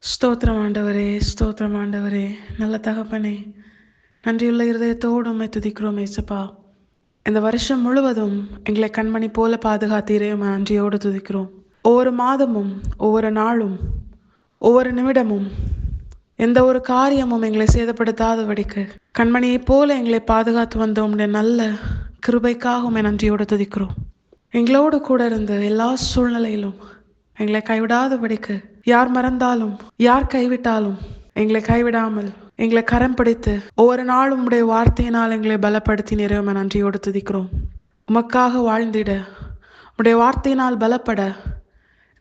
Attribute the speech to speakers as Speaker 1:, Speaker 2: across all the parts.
Speaker 1: ஸ்தோத்திரம் ஆண்டவரே, ஸ்தோத்திரம் ஆண்டவரே, நல்ல தகப்பனே, நன்றியுள்ள இருதயத்தோடு உம்மை துதிக்கிறோம் ஏசப்பா. இந்த வருஷம் முழுவதும் எங்களை கண்மணி போல பாதுகாத்தீரே, உம்மை நன்றியோடு துதிக்கிறோம். ஒவ்வொரு மாதமும், ஒவ்வொரு நாளும், ஒவ்வொரு நிமிடமும், எந்த ஒரு காரியமும் எங்களை சேதப்படுத்தாதபடிக்கு கண்மணியைப் போல எங்களை பாதுகாத்து வந்த உம்முடைய நல்ல கிருபைக்காக உம்மை நன்றியோடு துதிக்கிறோம். எங்களோடு கூட இருந்த எல்லா சூழ்நிலையிலும் எங்களை கைவிடாதபடிக்கு, யார் மறந்தாலும் யார் கைவிட்டாலும் எங்களை கைவிடாமல் எங்களை கரம் பிடித்து ஒவ்வொரு நாளும் உம்முடைய வார்த்தையினால் எங்களை பலப்படுத்தி நிறைய நன்றியோடு துதிக்கிறோம். உமக்காக வாழ்ந்திட, உம்முடைய வார்த்தையினால் பலப்பட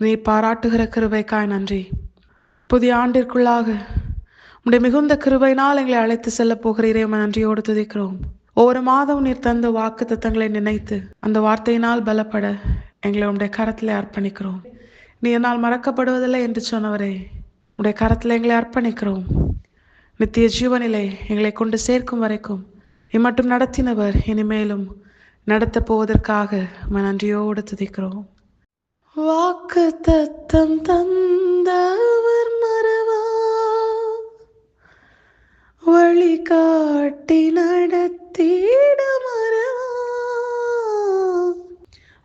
Speaker 1: நீ பாராட்டுகிற கிருபைக்காய் நன்றி. புதிய ஆண்டிற்குள்ளாக உம்முடைய மிகுந்த கிருபையினால் எங்களை அழைத்து செல்ல போகிறீரே, நன்றியோடு துதிக்கிறோம். ஒவ்வொரு மாதம் நீர் தந்த வாக்கு தத்தங்களை நினைத்து அந்த வார்த்தையினால் பலப்பட எங்களை உம்முடைய கரத்திலே அர்ப்பணிக்கிறோம். நீ என்னால் மறக்கப்படுவதில்லை என்று சொன்னவரே, உடைய கரத்தில் எங்களை அர்ப்பணிக்கிறோம். நித்திய ஜீவனிலே எங்களை கொண்டு சேர்க்கும் வரைக்கும் இம்மட்டும் நடத்தினவர் இனிமேலும் நடத்த போவதற்காக நன்றியோடு துதிக்கிறோம். வாக்கு தத்தம் தந்தவர் மறவா, வழி காட்டி நடத்திட மறவா.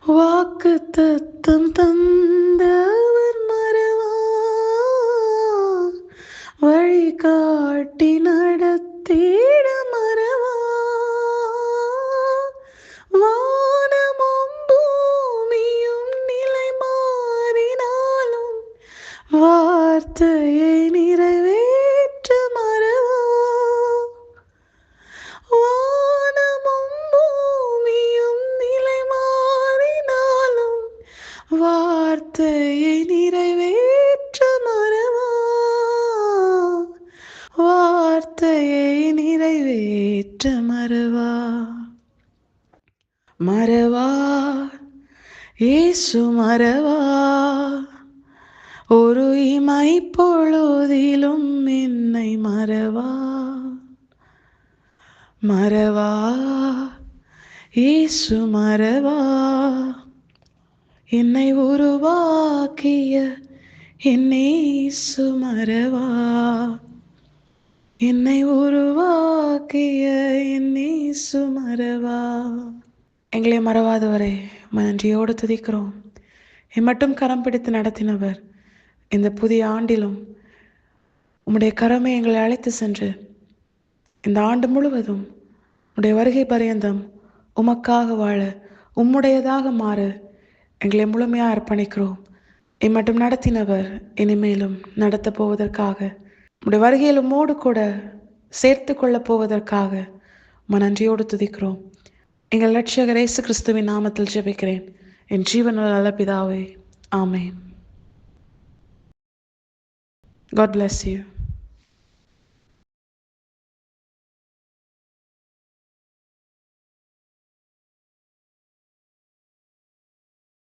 Speaker 1: வாக்கு தத்தம் தந்தவர் மறவா, வழி காட்டி நடத்திட மறவா. வானமும் பூமியும் நிலை மாறினாலும் வார்த்தையை நிறைவேற்ற மறவா. வானமும் பூமியும் நிலை மாறினாலும் வார்த்தையை நிறைவேற்ற மறவா. வார்த்தையை நிறைவேற்ற மறவா. மறவா இயேசு மறவா, ஒரு இமை பொழுதிலும் என்னை மறவா. மறவா இயேசு மறவா, என்னை உருவாக்கிய என் இயேசு மறவா. என்னை உருவாக்கிய என் இயேசு மறவா. எங்களை மறவாதவரே, நன்றியோடு துதிக்கிறோம். இம்மட்டும் கரம் பிடித்து நடத்தினவர் இந்த புதிய ஆண்டிலும் உம்முடைய கரமே எங்களை அழைத்து சென்று இந்த ஆண்டு முழுவதும் உம்முடைய வருகை பரியந்தம் உமக்காக வாழ, உம்முடையதாக மாற எங்களை முழுமையாக அர்ப்பணிக்கிறோம். இம்மட்டும் நடத்தினவர் இனிமேலும் நடத்த போவதற்காக, உம்முடைய வருகையில் உம்மோடு கூட சேர்த்து கொள்ளப் போவதற்காக நன்றியோடு துதிக்கிறோம். எங்கள் இரட்சகர் இயேசு கிறிஸ்துவின் நாமத்தில் ஜெபிக்கிறேன், என் ஜீவனுள்ள நல்ல பிதாவே, ஆமென். God bless you.